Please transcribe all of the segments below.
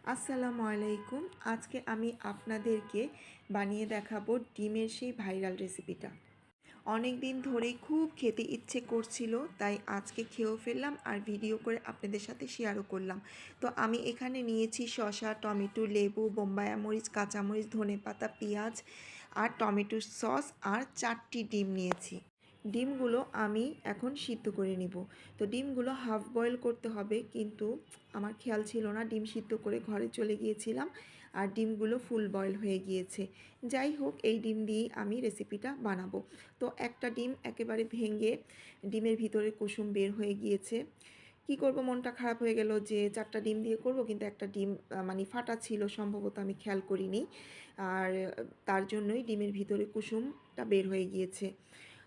আসসালামু আলাইকুম। আজকে আমি আপনাদেরকে বানিয়ে দেখাবো ডিমের সেই ভাইরাল রেসিপিটা। অনেক দিন ধরেই খুব খেতে ইচ্ছে করছিল, তাই আজকে খেয়েও ফেললাম আর ভিডিও করে আপনাদের সাথে শেয়ারও করলাম। তো আমি এখানে নিয়েছি শসা, টমেটো, লেবু, বোম্বাইয়া মরিচ, কাঁচামরিচ, ধনেপাতা, পেঁয়াজ আর টমেটো সস আর 4টি ডিম নিয়েছি। ডিমগুলো আমি এখন সিদ্ধ করে নিব। তো ডিমগুলো হাফ বয়েল করতে হবে, কিন্তু আমার খেয়াল ছিল না, ডিম সিদ্ধ করে ঘরে চলে গিয়েছিলাম আর ডিমগুলো ফুল বয়েল হয়ে গিয়েছে। যাই হোক, এই ডিম দিয়েই আমি রেসিপিটা বানাবো। তো একটা ডিম একেবারে ভেঙে ডিমের ভিতরে কুসুম বের হয়ে গিয়েছে। কি করব, মনটা খারাপ হয়ে গেল যে 4টা ডিম দিয়ে করব, কিন্তু একটা ডিম মানে ফাটা ছিল, সম্ভবত আমি খেয়াল করিনি। আর তার জন্যই ডিমের ভিতরে কুসুমটা বের হয়ে গিয়েছে।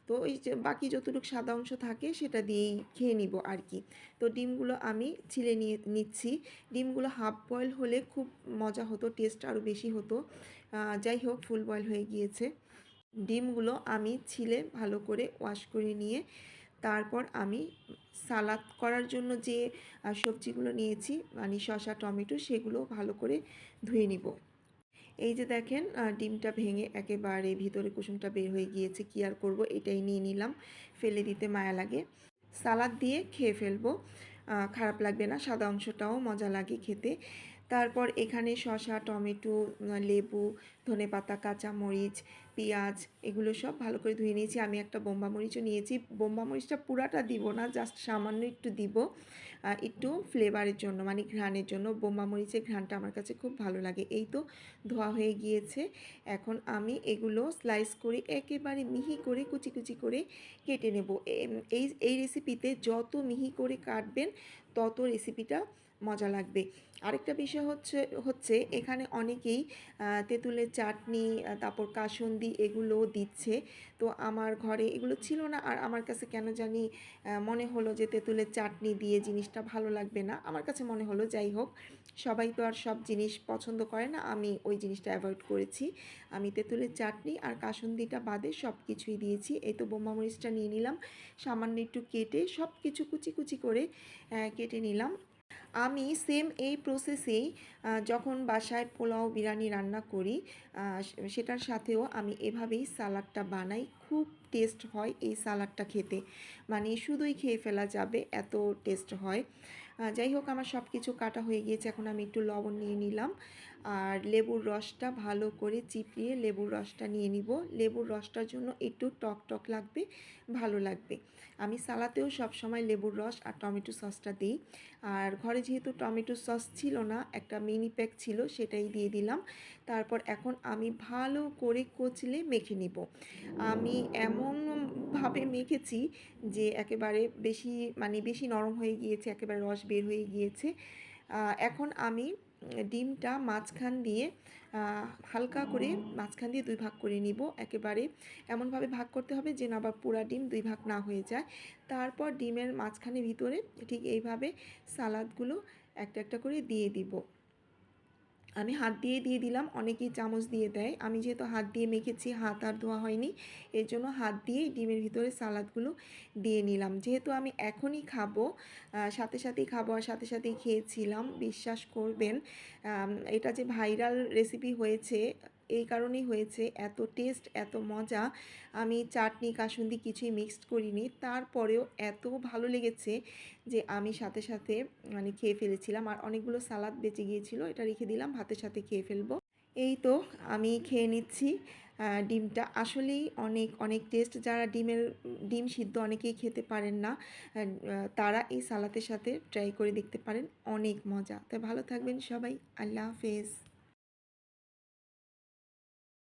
তো এই যে বাকি যতটুকু সাদা অংশ থাকে সেটা দিয়েই খেয়ে নিব আর কি। তো ডিমগুলো আমি ছিলে নিচ্ছি। ডিমগুলো হাফ বয়েল হলে খুব মজা হতো, টেস্ট আরও বেশি হতো। যাই হোক, ফুল বয়েল হয়ে গিয়েছে। ডিমগুলো আমি ছিলে ভালো করে ওয়াশ করে নিয়ে তারপর আমি সালাদ করার জন্য যে সবজিগুলো নিয়েছি, মানে শসা, টমেটো, সেগুলো ভালো করে ধুয়ে নিব। এই যে দেখেন, ডিমটা ভেঙে একেবারে ভিতরে কুসুমটা বের হয়ে গিয়েছে। কী আর করব, এটাই নিয়ে নিলাম, ফেলে দিতে মায়া লাগে। সালাদ দিয়ে খেয়ে ফেলবো, খারাপ লাগবে না, সাদা অংশটাও মজা লাগে খেতে। তারপর এখানে শসা, টমেটো, লেবু, ধনেপাতা, কাঁচামরিচ, পেঁয়াজ, এগুলো সব ভালো করে ধুয়ে নিয়েছি। আমি একটা বোম্বা মরিচও নিয়েছি। বোম্বা মরিচটা পুরাটা দিব না, জাস্ট সামান্য একটু দিব, একটু ফ্লেভারের জন্য, মানে ঘ্রাণের জন্য। বোম্বা মরিচের ঘ্রাণটা আমার কাছে খুব ভালো লাগে। এই তো ধোয়া হয়ে গিয়েছে। এখন আমি এগুলো স্লাইস করে একেবারে মিহি করে কুচি কুচি করে কেটে নেব। এই রেসিপিতে যত মিহি করে কাটবেন তত রেসিপিটা মজা লাগবে। আরেকটা বিষয় হচ্ছে এখানে অনেকেই তেঁতুলের চাটনি, তারপর কাসুন্দি, এগুলো দিচ্ছে। তো আমার ঘরে এগুলো ছিল না, আর আমার কাছে কেন জানি মনে হলো যে তেঁতুলের চাটনি দিয়ে জিনিসটা ভালো লাগবে না, আমার কাছে মনে হলো। যাই হোক, সবাই তো আর সব জিনিস পছন্দ করে না, আমি ওই জিনিসটা অ্যাভয়েড করেছি। আমি তেঁতুলের চাটনি আর কাসুন্দিটা বাদে সব কিছুই দিয়েছি। এই তো বোম্বা মরিচটা নিয়ে নিলাম, সামান্য একটু কেটে সব কিছু কুচি কুচি করে কেটে নিলাম। আমি সেম এই প্রসেসেই যখন বাসায় পোলাও, বিরিয়ানি রান্না করি, সেটার সাথেও আমি এভাবেই সালাডটা বানাই। খুব টেস্ট হয় এই সালাডটা খেতে, মানে শুধুই খেয়ে ফেলা যাবে, এত টেস্ট হয়। যাই হোক, আমার সব কিছু কাটা হয়ে গিয়েছে। এখন আমি একটু লবণ নিয়ে নিলাম আর লেবুর রসটা ভালো করে চিপিয়ে লেবুর রসটা নিয়ে নিব। লেবুর রসটার জন্য একটু টক টক লাগবে, ভালো লাগবে। আমি সালাতেও সবসময় লেবুর রস আর টমেটো সসটা দিই। আর ঘরে যেহেতু টমেটো সস ছিল না, একটা মিনি প্যাক ছিল, সেটাই দিয়ে দিলাম। তারপর এখন আমি ভালো করে কচলে মেখে নিব। আমি এমনভাবে মেখেছি যে একেবারে বেশি নরম হয়ে গিয়েছে, একেবারে রস বের হয়ে গিয়েছে। এখন আমি ডিমটা মাঝখান দিয়ে হালকা করে মাঝখান দিয়ে 2 ভাগ করে নিব। একেবারে এমনভাবে ভাগ করতে হবে যে না আবার পুরা ডিম 2 ভাগ না হয়ে যায়। তারপর ডিমের মাঝখানে ভিতরে ঠিক এইভাবে সালাদগুলো একটা একটা করে দিয়ে দিব। আমি হাত দিয়ে দিলাম, অনেকেই চামচ দিয়ে দেয়। আমি যেহেতু হাত দিয়ে মেখেছি, হাত আর ধোয়া হয়নি, এর জন্য হাত দিয়েই ডিমের ভিতরে সালাদগুলো দিয়ে নিলাম। যেহেতু আমি এখনই খাবো, সাথে সাথেই খাবো আর সাথে সাথেই খেয়েছিলাম, বিশ্বাস করবেন এটা যে ভাইরাল রেসিপি হয়েছে এই কারণেই হয়েছে, এত টেস্ট, এত মজা। আমি চাটনি, কাসুন্দি কিছুই মিক্সড করিনি, তারপরেও এত ভালো লেগেছে যে আমি সাথে সাথে মানে খেয়ে ফেলেছিলাম। আর অনেকগুলো সালাদ বেঁচে গিয়েছিল, এটা রেখে দিলাম, ভাতের সাথে খেয়ে ফেলবো। এই তো আমি খেয়ে নিচ্ছি। ডিমটা আসলেই অনেক অনেক টেস্ট। যারা ডিম সিদ্ধ অনেকেই খেতে পারেন না, তারা এই সালাদের সাথে ট্রাই করে দেখতে পারেন, অনেক মজা। তাই ভালো থাকবেন সবাই, আল্লাহ হাফেজ।